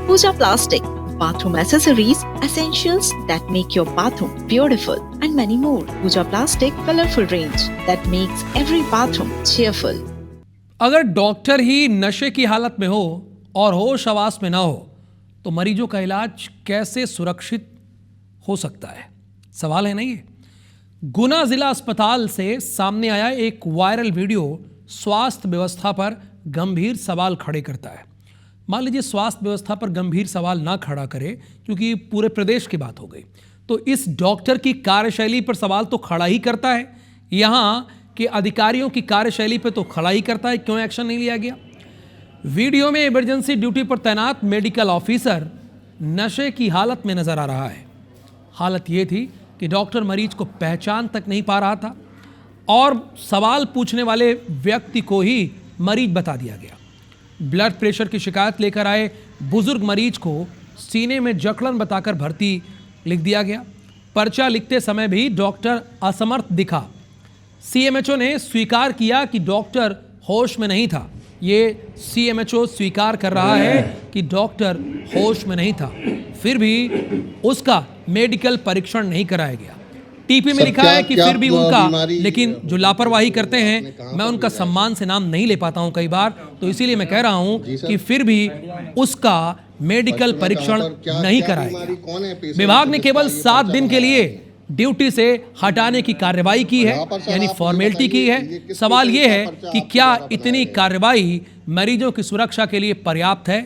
Pooja Plastic, bathroom accessories, essentials that make your bathroom beautiful, and many more. Pooja Plastic, colorful range that makes every bathroom cheerful. अगर doctor ही नशे की हालत में हो और होश हवास में ना हो तो मरीजों का इलाज कैसे सुरक्षित हो सकता है? सवाल है ना ये। गुना जिला अस्पताल से सामने आया एक वायरल वीडियो स्वास्थ्य व्यवस्था पर गंभीर सवाल खड़े करता है। मान लीजिए स्वास्थ्य व्यवस्था पर गंभीर सवाल ना खड़ा करे क्योंकि पूरे प्रदेश की बात हो गई, तो इस डॉक्टर की कार्यशैली पर सवाल तो खड़ा ही करता है। यहाँ के अधिकारियों की कार्यशैली पर तो खड़ा ही करता है, क्यों एक्शन नहीं लिया गया? वीडियो में इमरजेंसी ड्यूटी पर तैनात मेडिकल ऑफिसर नशे की हालत में नजर आ रहा है। हालत यह थी कि डॉक्टर मरीज को पहचान तक नहीं पा रहा था और सवाल पूछने वाले व्यक्ति को ही मरीज बता दिया गया। ब्लड प्रेशर की शिकायत लेकर आए बुजुर्ग मरीज को सीने में जकड़न बताकर भर्ती लिख दिया गया। पर्चा लिखते समय भी डॉक्टर असमर्थ दिखा। सीएमएचओ ने स्वीकार किया कि डॉक्टर होश में नहीं था। ये सीएमएचओ स्वीकार कर रहा है कि डॉक्टर होश में नहीं था, फिर भी उसका मेडिकल परीक्षण नहीं कराया गया। टीपी में लिखा है कि फिर भी उनका, लेकिन जो लापरवाही करते हैं मैं उनका सम्मान से नाम नहीं ले पाता हूं कई बार, तो इसीलिए मैं कह रहा हूं कि फिर भी उसका मेडिकल परीक्षण नहीं कराया गया। विभाग ने केवल 7 दिन के लिए ड्यूटी से हटाने की कार्रवाई की है, यानी फॉर्मेलिटी की है। सवाल यह है कि क्या इतनी कार्रवाई मरीजों की सुरक्षा के लिए पर्याप्त है?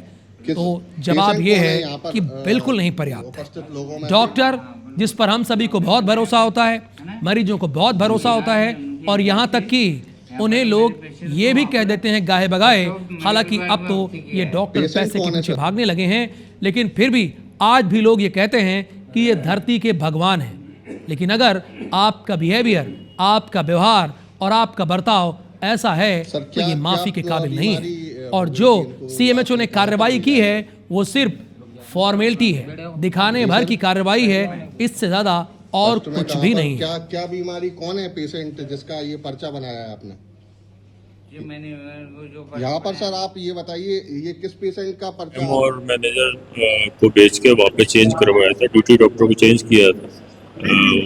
तो जवाब यह है कि बिल्कुल नहीं पर्याप्त है। डॉक्टर जिस पर हम सभी को बहुत भरोसा होता है, मरीजों को बहुत भरोसा होता है, और यहाँ तक कि उन्हें लोग ये भी कह देते हैं गाहे बगाए, हालांकि अब तो ये डॉक्टर पैसे के पीछे भागने लगे हैं, लेकिन फिर भी आज भी लोग ये कहते हैं कि ये धरती के भगवान हैं। लेकिन अगर आपका बिहेवियर, आपका व्यवहार और आपका बर्ताव ऐसा है तो ये माफी के काबिल नहीं है। और जो सीएमएचओ ने कार्रवाई की है वो सिर्फ फॉर्मेलिटी है, दिखाने भर की कार्रवाई है, इससे ज्यादा और कुछ भी नहीं है। क्या बीमारी, कौन है पेशेंट जिसका ये पर्चा बनाया है आपने? ये मैंने यहाँ पर सर आप ये बताइए, ये किस पेशेंट का पर्चा? और मैनेजर को बेच के वापस चेंज करवाया था, ड्यूटी डॉक्टर को चेंज किया था।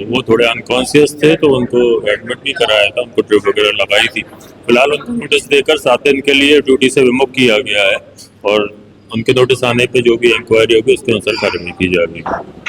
वो थोड़े अनकॉन्शियस थे तो उनको एडमिट भी कराया था, उनको ड्रिप वगैरह लगाई थी। फिलहाल उनको नोटिस देकर 7 दिन के लिए ड्यूटी से विमुक्त किया गया है और उनके नोटिस आने पे जो भी इंक्वायरी होगी उसके अनुसार कार्रवाई की जाएगी।